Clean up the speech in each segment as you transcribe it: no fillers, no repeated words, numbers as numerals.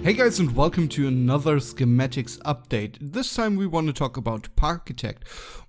Hey guys, and welcome to another Schematics update. This time we want to talk about Parkitect.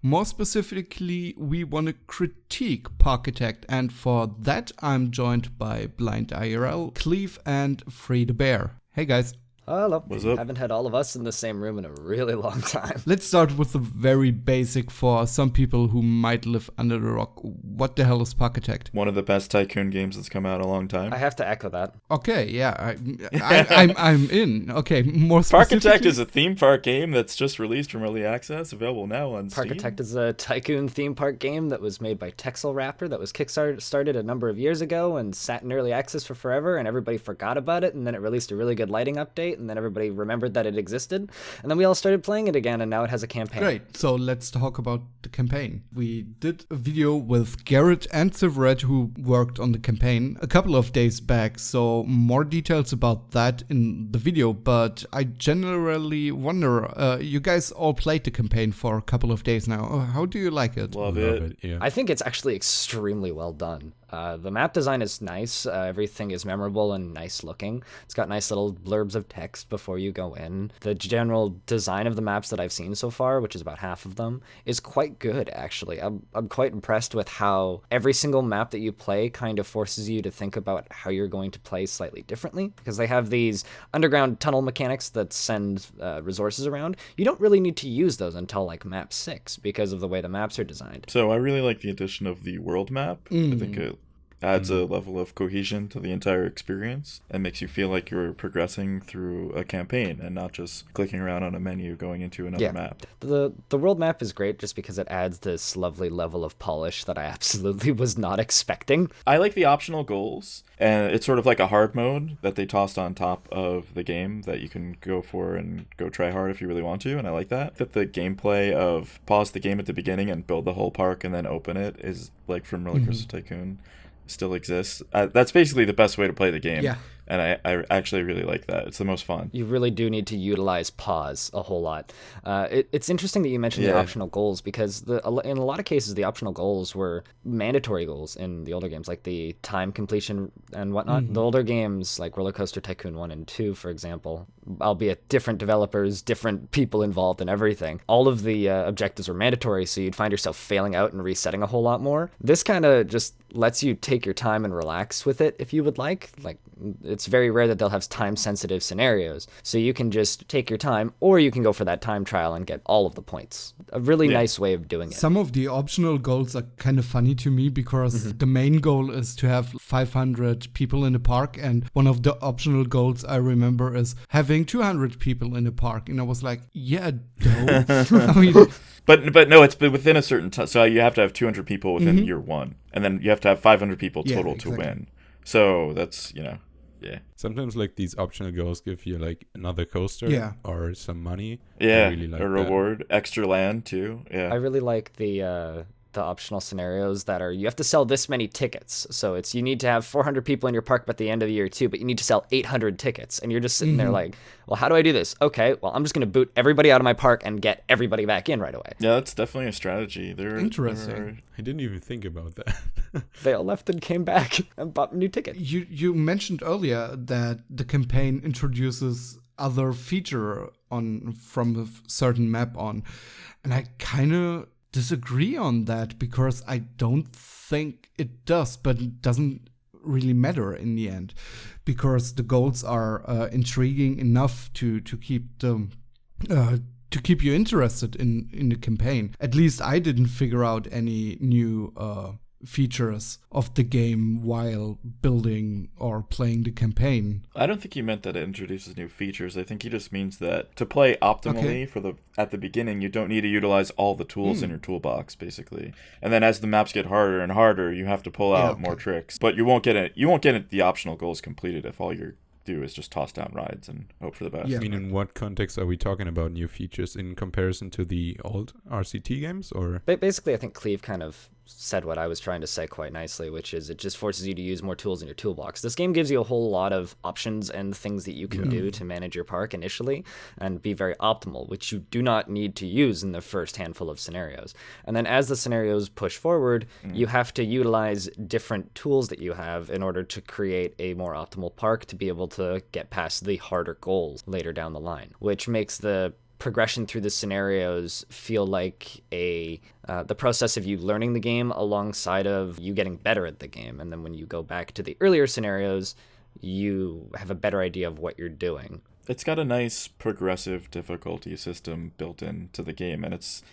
More specifically, we want to critique Parkitect, and for that I'm joined by BlindIRL, Cleave, and Freethebear. Hey guys. Hello. What's up? Haven't had all of us in the same room in a really long time. Let's start with the very basic for some people who might live under the rock. What the hell is Parkitect? One of the best tycoon games that's come out in a long time. I have to echo that. Okay, yeah, I'm in. Okay, more specifically. Parkitect is a theme park game that's just released from early access, available now on Steam. Parkitect is a tycoon theme park game that was made by Texel Raptor that was kickstarted a number of years ago and sat in early access for forever, and everybody forgot about it, and then it released a really good lighting update, and then everybody remembered that it existed, and then we all started playing it again, and now it has a campaign. Great, so let's talk about the campaign. We did a video with Garrett and Silverette, who worked on the campaign a couple of days back, so more details about that in the video, but I generally wonder, you guys all played the campaign for a couple of days now. How do you like it? Love it. Yeah. I think it's actually extremely well done. The map design is nice. Everything is memorable and nice looking. It's got nice little blurbs of text before you go in. The general design of the maps that I've seen so far, which is about half of them, is quite good, actually. I'm quite impressed with how every single map that you play kind of forces you to think about how you're going to play slightly differently, because they have these underground tunnel mechanics that send resources around. You don't really need to use those until like map 6 because of the way the maps are designed. So I really like the addition of the world map. I think it adds a level of cohesion to the entire experience and makes you feel like you're progressing through a campaign and not just clicking around on a menu going into another map. The world map is great just because it adds this lovely level of polish that I absolutely was not expecting. I like the optional goals, and it's sort of like a hard mode that they tossed on top of the game that you can go for and go try hard if you really want to, and I like that. That the gameplay of pause the game at the beginning and build the whole park and then open it is like from Roller Coaster Tycoon still exists. That's basically the best way to play the game. Yeah. And I actually really like that. It's the most fun. You really do need to utilize pause a whole lot. It's interesting that you mentioned the optional goals, because in a lot of cases, the optional goals were mandatory goals in the older games, like the time completion and whatnot. The older games, like Roller Coaster Tycoon 1 and 2, for example, albeit different developers, different people involved and everything, all of the objectives were mandatory, so you'd find yourself failing out and resetting a whole lot more. This kind of just lets you take your time and relax with it if you would like. It's very rare that they'll have time-sensitive scenarios, so you can just take your time, or you can go for that time trial and get all of the points. A really nice way of doing it. Some of the optional goals are kind of funny to me, because the main goal is to have 500 people in the park, and one of the optional goals I remember is having 200 people in the park, and I was like, yeah, dope. I mean, But no, it's within a certain time. So you have to have 200 people within year one, and then you have to have 500 people total to win. So that's, yeah. Sometimes like these optional goals give you like another coaster or some money. Yeah, I really like a reward, extra land too. Yeah. I really like the optional scenarios that are, you have to sell this many tickets. So it's, you need to have 400 people in your park by the end of the year too, but you need to sell 800 tickets. And you're just sitting there like, well, how do I do this? Okay, well, I'm just going to boot everybody out of my park and get everybody back in right away. Yeah, that's definitely a strategy. Interesting. I didn't even think about that. They all left and came back and bought a new ticket. You mentioned earlier that the campaign introduces other feature from a certain map on, and I kind of disagree on that, because I don't think it does, but it doesn't really matter in the end, because the goals are intriguing enough to keep them to keep you interested in the campaign. At least I didn't figure out any new features of the game while building or playing the campaign. I don't think he meant that it introduces new features. I think he just means that to play optimally at the beginning, you don't need to utilize all the tools in your toolbox, basically. And then as the maps get harder and harder, you have to pull out more tricks. But you won't get the optional goals completed if all you're do is just toss down rides and hope for the best. I mean, in what context are we talking about new features in comparison to the old RCT games, or? Basically, I think Cleave kind of said what I was trying to say quite nicely, which is it just forces you to use more tools in your toolbox. This game gives you a whole lot of options and things that you can do to manage your park initially and be very optimal, which you do not need to use in the first handful of scenarios. And then as the scenarios push forward, you have to utilize different tools that you have in order to create a more optimal park to be able to get past the harder goals later down the line, which makes the progression through the scenarios feel like the process of you learning the game alongside of you getting better at the game. And then when you go back to the earlier scenarios, you have a better idea of what you're doing. It's got a nice progressive difficulty system built into the game, and it's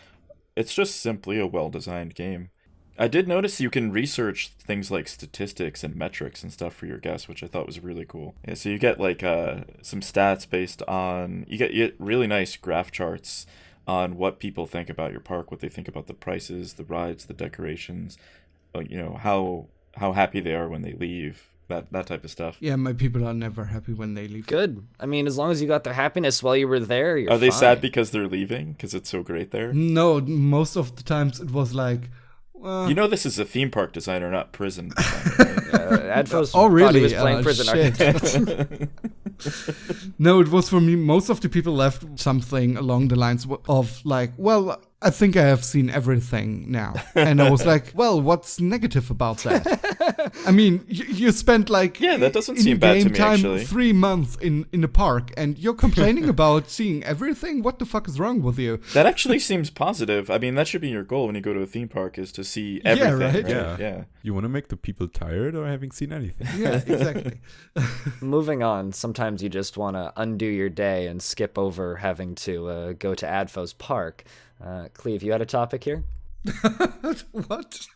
just simply a well-designed game. I did notice you can research things like statistics and metrics and stuff for your guests, which I thought was really cool. Yeah, so you get like some stats based on, you get really nice graph charts on what people think about your park, what they think about the prices, the rides, the decorations, how happy they are when they leave, that type of stuff. Yeah, my people are never happy when they leave. Good. I mean, as long as you got their happiness while you were there, you're Are they fine. sad because they're leaving? Because it's so great there? No, most of the times it was like, this is a theme park designer, not prison designer, right? Adfo's really? thought he was playing Prison Shit. Architect. No, it was for me, most of the people left something along the lines of like, well, I think I have seen everything now. And I was like, well, what's negative about that? I mean, you spent like that doesn't seem bad to me, time, actually. 3 months in a park, and you're complaining about seeing everything? What the fuck is wrong with you? That actually seems positive. I mean, that should be your goal when you go to a theme park, is to see everything. Right? Yeah. You want to make the people tired or having seen anything? Yeah, exactly. Moving on, sometimes you just want to undo your day and skip over having to go to Adfo's park. Cleave, you had a topic here? What?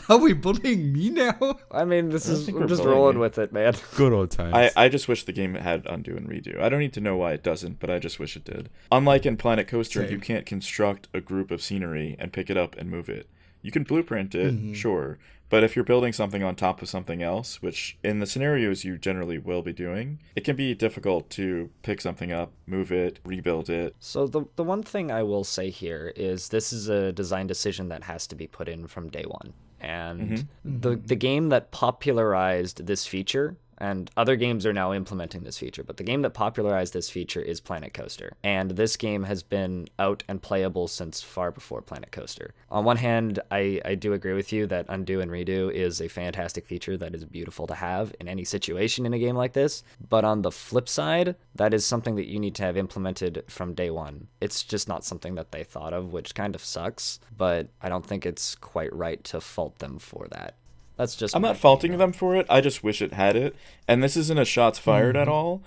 Are we bullying me now? I mean, we're just bullying rolling you. with it, man. Good old times. I just wish the game had undo and redo. I don't need to know why it doesn't, but I just wish it did. Unlike in Planet Coaster, Same. you can't construct a group of scenery and pick it up and move it. You can blueprint it, sure, but if you're building something on top of something else, which in the scenarios you generally will be doing, it can be difficult to pick something up, move it, rebuild it. So the one thing I will say here is this is a design decision that has to be put in from day one. And the game that popularized this feature, and other games are now implementing this feature, but the game that popularized this feature is Planet Coaster. And this game has been out and playable since far before Planet Coaster. On one hand, I do agree with you that undo and redo is a fantastic feature that is beautiful to have in any situation in a game like this. But on the flip side, that is something that you need to have implemented from day one. It's just not something that they thought of, which kind of sucks, but I don't think it's quite right to fault them for that. That's just I'm not faulting them for it. I just wish it had it. And this isn't a shots fired at all,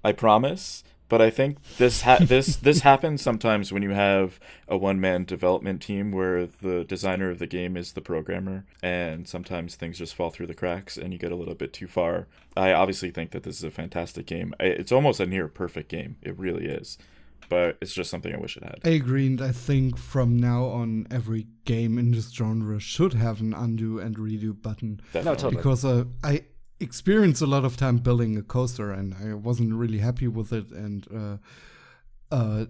I promise. But I think this happens sometimes when you have a one-man development team where the designer of the game is the programmer, and sometimes things just fall through the cracks and you get a little bit too far. I obviously think that this is a fantastic game. It's almost a near perfect game. It really is. But it's just something I wish it had. I agree, and I think from now on, every game in this genre should have an undo and redo button. Definitely. No, totally. Because I experienced a lot of time building a coaster, and I wasn't really happy with it, and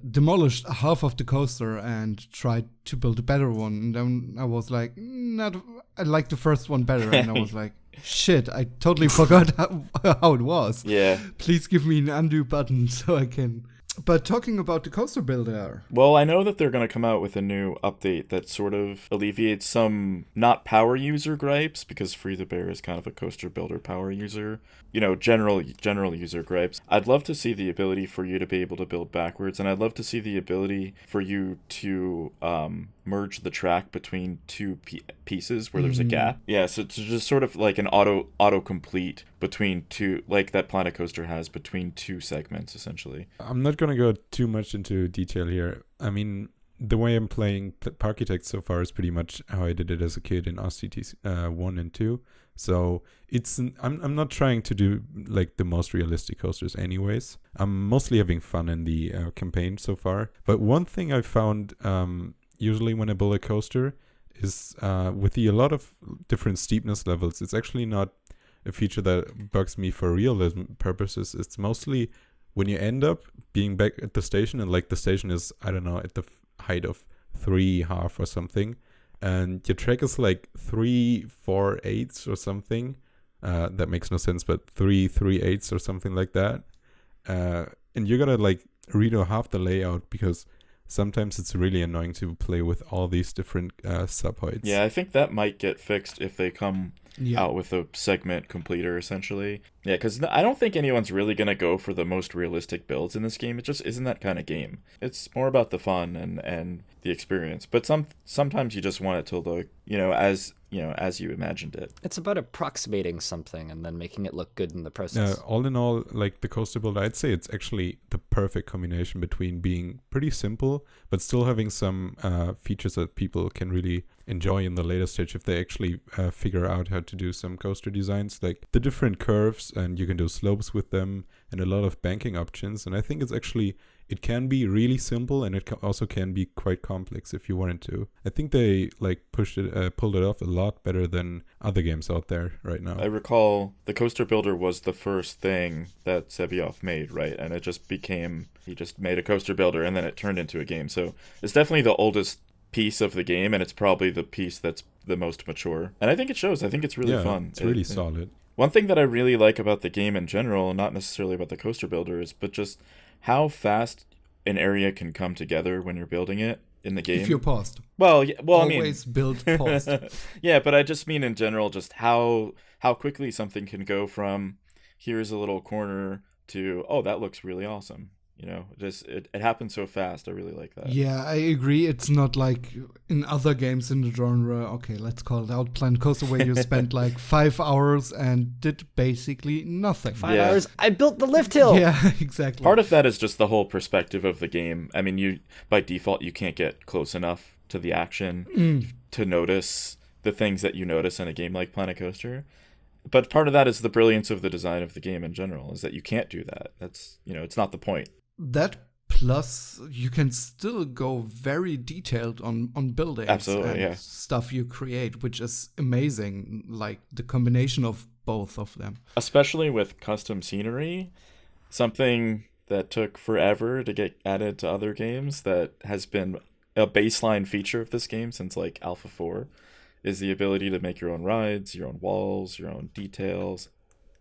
demolished half of the coaster and tried to build a better one. And then I was like, I like the first one better, and I was like, shit, I totally forgot how it was. Yeah. Please give me an undo button so I can... But talking about the coaster builder... Well, I know that they're going to come out with a new update that sort of alleviates some not power user gripes, because Freethebear is kind of a coaster builder power user. General user gripes. I'd love to see the ability for you to be able to build backwards, and I'd love to see the ability for you to merge the track between two pieces where there's a gap. Yeah, so it's just sort of like an auto-complete between two, like that Planet Coaster has between two segments, essentially. I'm not going to go too much into detail here. I mean, the way I'm playing Parkitect so far is pretty much how I did it as a kid in RCT 1 and 2. So I'm not trying to do like the most realistic coasters anyways. I'm mostly having fun in the campaign so far. But one thing I found usually when I build a coaster is with a lot of different steepness levels, it's actually not a feature that bugs me for realism purposes. It's mostly when you end up being back at the station and like the station is, I don't know, at the height of 3.5 or something, and your track is like 3/4/8 or something. That makes no sense, but 3/3/8 or something like that. And you're gonna like redo half the layout because sometimes it's really annoying to play with all these different subheights. Yeah, I think that might get fixed if they come out with a segment completer, essentially. Yeah, because I don't think anyone's really going to go for the most realistic builds in this game. It just isn't that kind of game. It's more about the fun and the experience. But sometimes you just want it to look, as you imagined it. It's about approximating something and then making it look good in the process. All in all, like the coaster builder, I'd say it's actually the perfect combination between being pretty simple but still having some features that people can really enjoy in the later stage if they actually figure out how to do some coaster designs, like the different curves, and you can do slopes with them and a lot of banking options. And I think it can be really simple, and it also can be quite complex if you wanted to. I think they pulled it off a lot better than other games out there right now. I recall the coaster builder was the first thing that Sevioff made, right? And it just he just made a coaster builder and then it turned into a game. So it's definitely the oldest piece of the game, and it's probably the piece that's the most mature. And I think it shows. I think it's really fun. It's really solid. One thing that I really like about the game in general, not necessarily about the coaster builders, but just how fast an area can come together when you're building it in the game. If you're paused. Always build paused. Yeah, but I just mean in general, just how quickly something can go from here's a little corner to, oh, that looks really awesome. It happens so fast. I really like that. Yeah, I agree. It's not like in other games in the genre, okay, let's call it Outland Coaster, where you spent like 5 hours and did basically nothing. 5 hours? I built the lift hill! Yeah, exactly. Part of that is just the whole perspective of the game. I mean, by default, you can't get close enough to the action to notice the things that you notice in a game like Planet Coaster. But part of that is the brilliance of the design of the game in general, is that you can't do that. That's, it's not the point. That plus you can still go very detailed on buildings and stuff you create, which is amazing, like the combination of both of them. Especially with custom scenery, something that took forever to get added to other games that has been a baseline feature of this game since like Alpha 4 is the ability to make your own rides, your own walls, your own details,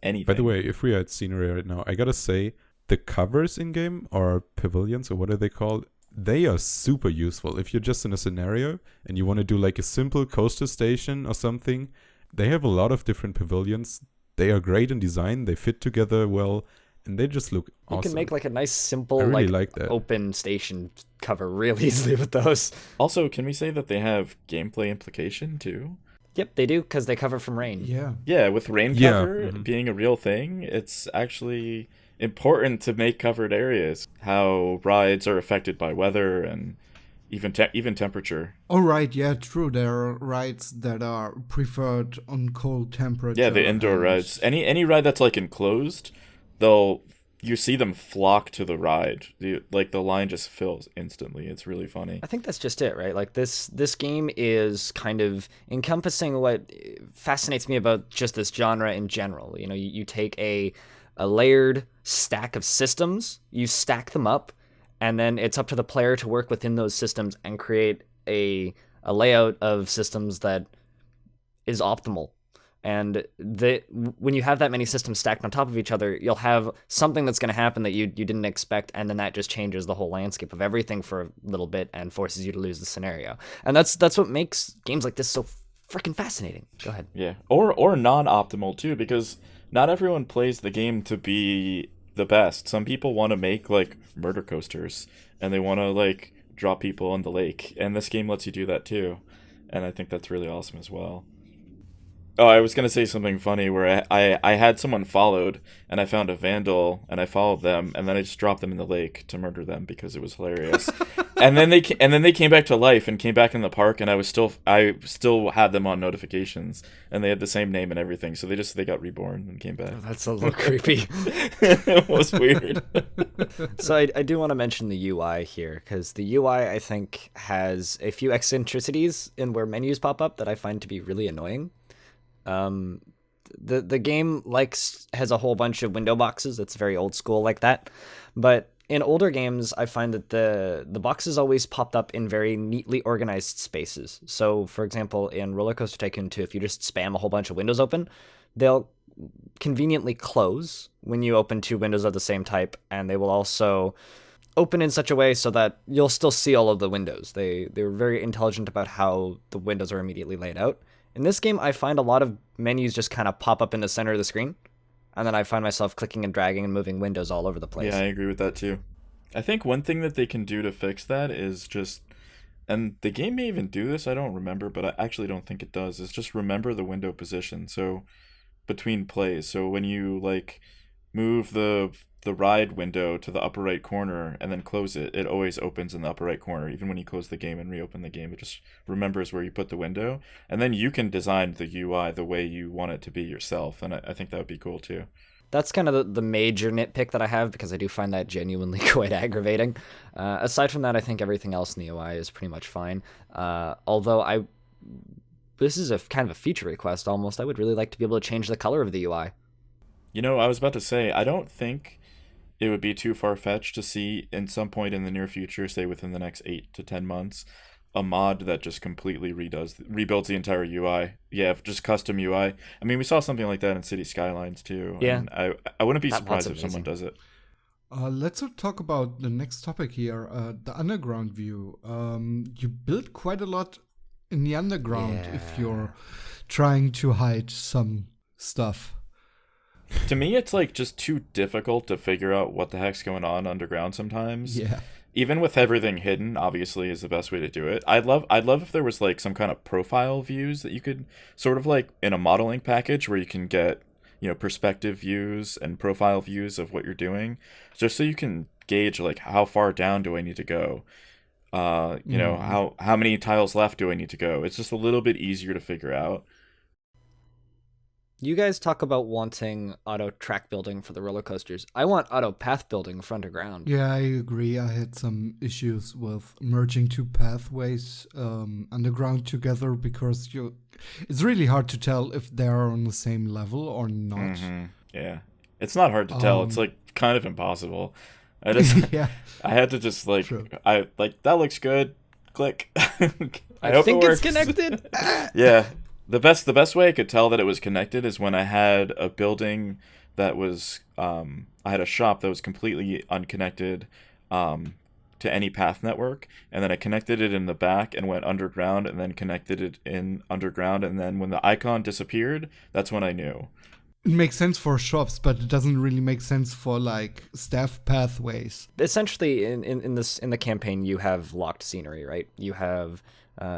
anything. By the way, if we had scenery right now, I gotta say, the covers in game, or pavilions, or what are they called? They are super useful. If you're just in a scenario and you want to do like a simple coaster station or something, they have a lot of different pavilions. They are great in design. They fit together well, and they just look awesome. You can make like a nice simple, really like that. Open station cover really easily with those. Also, can we say that they have gameplay implication too? Yep, they do, because they cover from rain. Yeah, with rain cover being a real thing, it's actually important to make covered areas. How rides are affected by weather and even temperature. Oh, right, yeah, true. There are rides that are preferred on cold temperature. Yeah, the indoor rides. Any ride that's like enclosed, you see them flock to the ride. The line just fills instantly. It's really funny. I think that's just it, right? Like this game is kind of encompassing what fascinates me about just this genre in general. You take a layered stack of systems, you stack them up, and then it's up to the player to work within those systems and create a layout of systems that is optimal. And when you have that many systems stacked on top of each other, you'll have something that's going to happen that you didn't expect, and then that just changes the whole landscape of everything for a little bit and forces you to lose the scenario. And that's what makes games like this so freaking fascinating. Go ahead. Yeah, or non-optimal too, because not everyone plays the game to be the best. Some people want to make like murder coasters, and they want to like drop people in the lake, and this game lets you do that too. And I think that's really awesome as well. Oh, I was going to say something funny where I had someone followed, and I found a vandal, and I followed them, and then I just dropped them in the lake to murder them because it was hilarious. and then they came back to life and came back in the park, and I still had them on notifications, and they had the same name and everything, so they got reborn and came back. Oh, that's a little creepy. It was weird. So I do want to mention the UI here, because the UI, I think, has a few eccentricities in where menus pop up that I find to be really annoying. The game has a whole bunch of window boxes. It's very old school like that, but in older games, I find that the boxes always popped up in very neatly organized spaces. So, for example, in Roller Coaster Tycoon 2, if you just spam a whole bunch of windows open, they'll conveniently close when you open 2 windows of the same type, and they will also open in such a way so that you'll still see all of the windows. They're very intelligent about how the windows are immediately laid out. In this game, I find a lot of menus just kind of pop up in the center of the screen, and then I find myself clicking and dragging and moving windows all over the place. Yeah, I agree with that too. I think one thing that they can do to fix that is just, and the game may even do this, I don't remember, but I actually don't think it does, is just remember the window position. So between plays, so when you like move the ride window to the upper right corner and then close it, it always opens in the upper right corner. Even when you close the game and reopen the game, it just remembers where you put the window. And then you can design the UI the way you want it to be yourself. And I think that would be cool too. That's kind of the major nitpick that I have, because I do find that genuinely quite aggravating. Aside from that, I think everything else in the UI is pretty much fine. Although this is a kind of a feature request almost. I would really like to be able to change the color of the UI. You know, I was about to say, I don't think it would be too far-fetched to see in some point in the near future, say within the next 8 to 10 months, a mod that just completely rebuilds the entire UI. Yeah, just custom UI. I mean, we saw something like that in City Skylines too. Yeah. And I wouldn't be surprised if someone does it. Let's talk about the next topic here, the underground view. You build quite a lot in the underground if you're trying to hide some stuff. To me, it's like just too difficult to figure out what the heck's going on underground sometimes. Yeah. Even with everything hidden, obviously, is the best way to do it. I'd love if there was like some kind of profile views that you could sort of like in a modeling package where you can get, perspective views and profile views of what you're doing, just so you can gauge like how far down do I need to go. How many tiles left do I need to go? It's just a little bit easier to figure out. You guys talk about wanting auto track building for the roller coasters. I want auto path building for underground. Yeah, I agree. I had some issues with merging 2 pathways underground together because it's really hard to tell if they're on the same level or not. Mm-hmm. Yeah, it's not hard to tell. It's like kind of impossible. I had to just like, True. That looks good. Click. I think it's connected. Yeah. The best way I could tell that it was connected is when I had a building that was I had a shop that was completely unconnected to any path network, and then I connected it in the back and went underground, and then connected it in underground, and then when the icon disappeared, that's when I knew. It makes sense for shops, but it doesn't really make sense for like staff pathways. Essentially, in the campaign, you have locked scenery, right? You have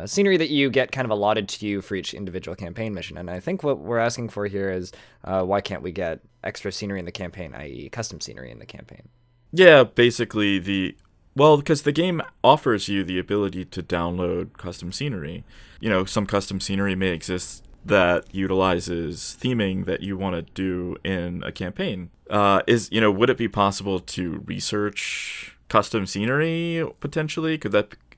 scenery that you get kind of allotted to you for each individual campaign mission. And I think what we're asking for here is why can't we get extra scenery in the campaign, i.e. custom scenery in the campaign? Yeah, basically because the game offers you the ability to download custom scenery. Some custom scenery may exist that utilizes theming that you want to do in a campaign. Would it be possible to research custom scenery potentially?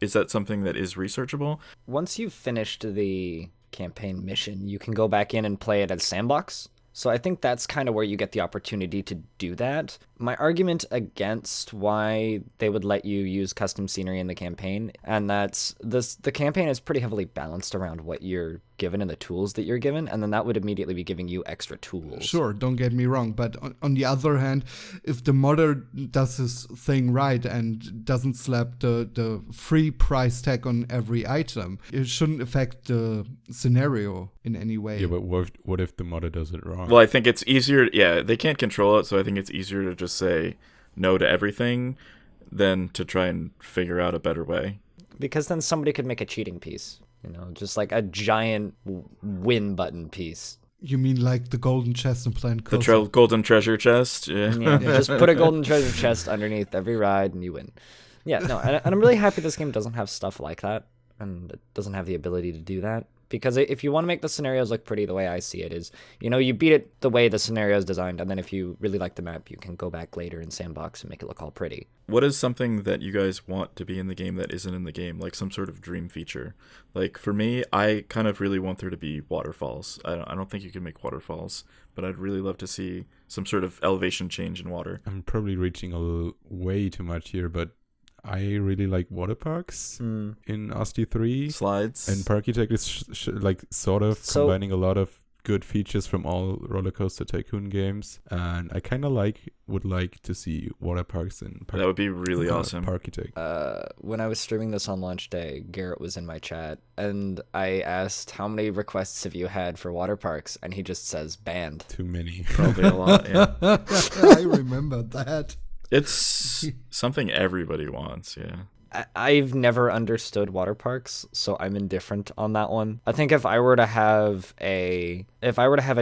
Is that something that is researchable? Once you've finished the campaign mission, you can go back in and play it as sandbox. So I think that's kind of where you get the opportunity to do that. My argument against why they would let you use custom scenery in the campaign, and that's the campaign is pretty heavily balanced around what you're given and the tools that you're given, and then that would immediately be giving you extra tools. Sure, don't get me wrong, but on the other hand, if the modder does his thing right and doesn't slap the free price tag on every item, it shouldn't affect the scenario in any way. Yeah, but what if the modder does it wrong? Well, I think it's easier. Yeah, they can't control it, so I think it's easier to just say no to everything than to try and figure out a better way. Because then somebody could make a cheating piece. Just like a giant win button piece. You mean like the golden chest in Planet Coaster? The golden treasure chest? Yeah. Just put a golden treasure chest underneath every ride and you win. Yeah, no, and I'm really happy this game doesn't have stuff like that, and it doesn't have the ability to do that, because if you want to make the scenarios look pretty, the way I see it is, you beat it the way the scenario is designed, and then if you really like the map, you can go back later in sandbox and make it look all pretty. What is something that you guys want to be in the game that isn't in the game, like some sort of dream feature? Like for me, I kind of really want there to be waterfalls. I don't think you can make waterfalls, but I'd really love to see some sort of elevation change in water. I'm probably reaching a little way too much here, but I really like water parks in AdfoTV. Slides. And Parkitect is like sort of combining a lot of good features from all Roller Coaster Tycoon games, and I kind of would like to see water parks in that would be really awesome. Parkitect. When I was streaming this on launch day, Garrett was in my chat, and I asked how many requests have you had for water parks, and he just says banned. Too many. Probably a lot. Yeah. I remember that. It's something everybody wants. Yeah. I've never understood water parks, so I'm indifferent on that one. I think if I were to have a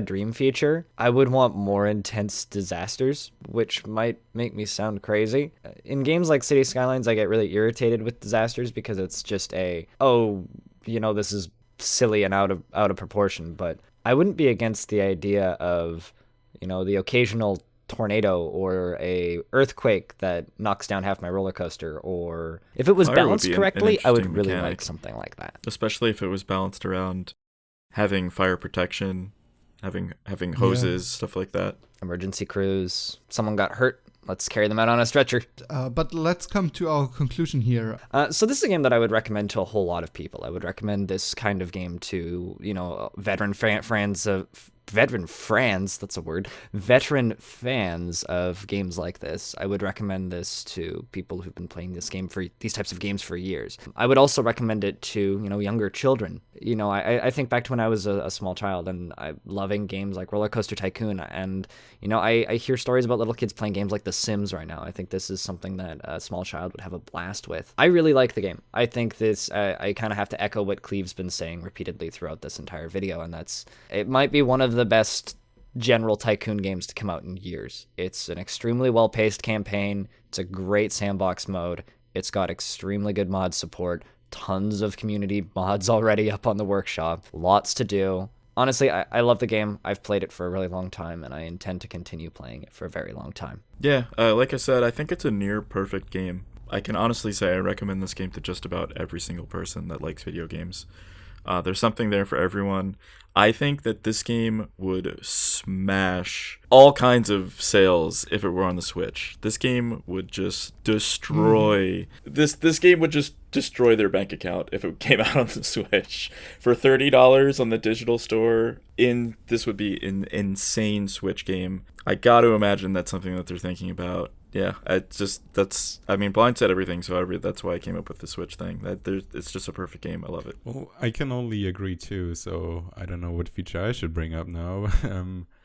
dream feature, I would want more intense disasters, which might make me sound crazy. In games like City Skylines, I get really irritated with disasters because it's just this is silly and out of proportion, but I wouldn't be against the idea of, the occasional tornado or a earthquake that knocks down half my roller coaster, or if it was balanced correctly, I would really like something like that. Especially if it was balanced around having fire protection, having hoses, stuff like that. Emergency crews. Someone got hurt. Let's carry them out on a stretcher. But let's come to our conclusion here. So this is a game that I would recommend to a whole lot of people. I would recommend this kind of game to, veteran fans of games like this. I would recommend this to people who've been playing these types of games for years. I would also recommend it to, younger children. I think back to when I was a small child and I loving games like Roller Coaster Tycoon, and I hear stories about little kids playing games like The Sims right now. I think this is something that a small child would have a blast with. I really like the game. I think this, I kind of have to echo what Cleave's been saying repeatedly throughout this entire video, and it might be one of the best general Tycoon games to come out in years. It's an extremely well-paced campaign. It's a great sandbox mode. It's got extremely good mod support. Tons of community mods already up on the workshop. Lots to do. Honestly, I love the game. I've played it for a really long time, and I intend to continue playing it for a very long time. Yeah, like I said, I think it's a near perfect game. I can honestly say I recommend this game to just about every single person that likes video games. There's something there for everyone. I think that this game would smash all kinds of sales if it were on the Switch. This game would just destroy this game would just destroy their bank account if it came out on the Switch. For $30 on the digital store, this would be an insane Switch game. I got to imagine that's something that they're thinking about. Yeah, Blind said everything, so that's why I came up with the Switch thing. It's just a perfect game. I love it. Well, I can only agree too, so I don't know what feature I should bring up now.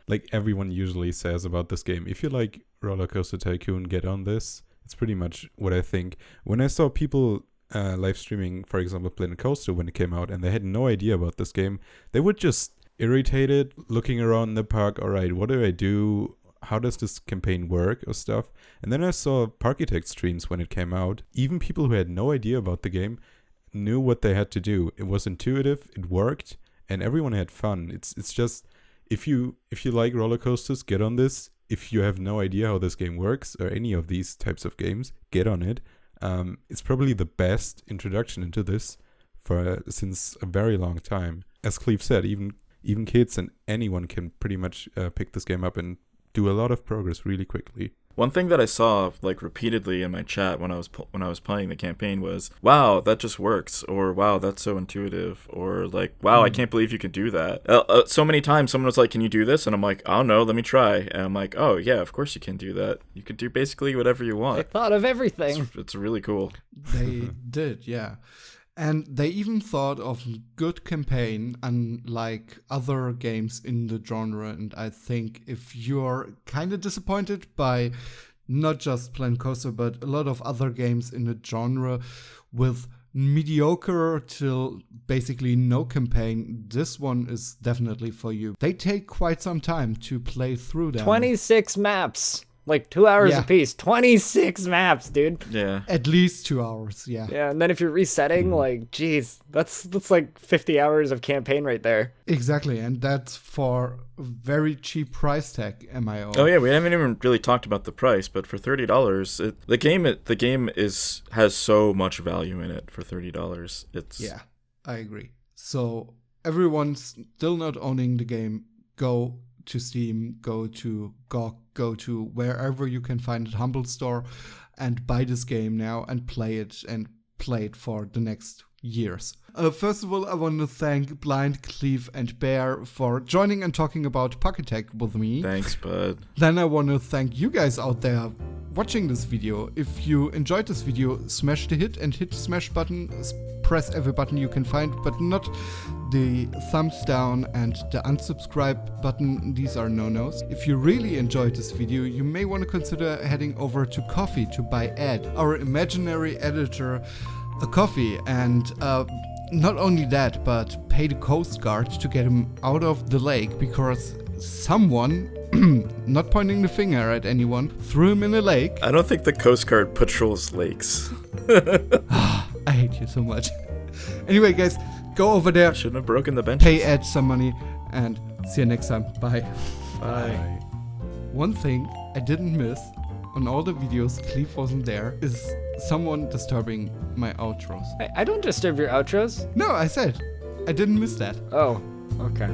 Like everyone usually says about this game, if you like Roller Coaster Tycoon, get on this. It's pretty much what I think. When I saw people live streaming, for example, Planet Coaster when it came out, and they had no idea about this game, they were just irritated, looking around the park. All right, what do I do? How does this campaign work or stuff? And then I saw Parkitect streams when it came out. Even people who had no idea about the game knew what they had to do. It was intuitive, it worked, and everyone had fun. It's just, if you like roller coasters, get on this. If you have no idea how this game works or any of these types of games, get on it. It's probably the best introduction into this since a very long time. As Cleave said, even kids and anyone can pretty much pick this game up and do a lot of progress really quickly. One thing that I saw repeatedly in my chat when I was playing the campaign was, wow, that just works, or wow, that's so intuitive, or wow, I can't believe you can do that. So many times someone was like, can you do this? And I'm like, I don't know, let me try. And I'm like, oh yeah, of course you can do that. You can do basically whatever you want. I thought of everything. It's really cool. They did, yeah. And they even thought of a good campaign, unlike other games in the genre. And I think if you're kind of disappointed by not just Planet Coaster, but a lot of other games in the genre with mediocre till basically no campaign, this one is definitely for you. They take quite some time to play through them. 26 maps. Like 2 hours Yeah. apiece, 26 maps, dude. Yeah. At least 2 hours, yeah. Yeah, and then if you're resetting, like, geez, that's like 50 hours of campaign right there. Exactly, and that's for a very cheap price tag, MIO. Oh yeah, we haven't even really talked about the price, but for $30, the game has so much value in it for $30. It's Yeah, I agree. So everyone's still not owning the game, go to Steam, go to GOG, go to wherever you can find it, Humble Store, and buy this game now and play it for the next years. First of all, I want to thank Blind, Cleave, and Bear for joining and talking about Parkitect with me. Thanks, bud. Then I want to thank you guys out there watching this video. If you enjoyed this video, smash the hit the smash button, press every button you can find, but not the thumbs down and the unsubscribe button. These are no-nos. If you really enjoyed this video, you may want to consider heading over to Coffee to buy Ed, our imaginary editor, a coffee, and not only that, but pay the Coast Guard to get him out of the lake because someone, not pointing the finger at anyone, threw him in a lake. I don't think the Coast Guard patrols lakes. I hate you so much. Anyway, guys, go over there, Shouldn't have broken the benches. pay Ed some money, and see you next time. Bye. Bye. One thing I didn't miss on all the videos, Cleave wasn't there, is someone disturbing my outros. I don't disturb your outros. No, I said I didn't miss that. Oh, okay.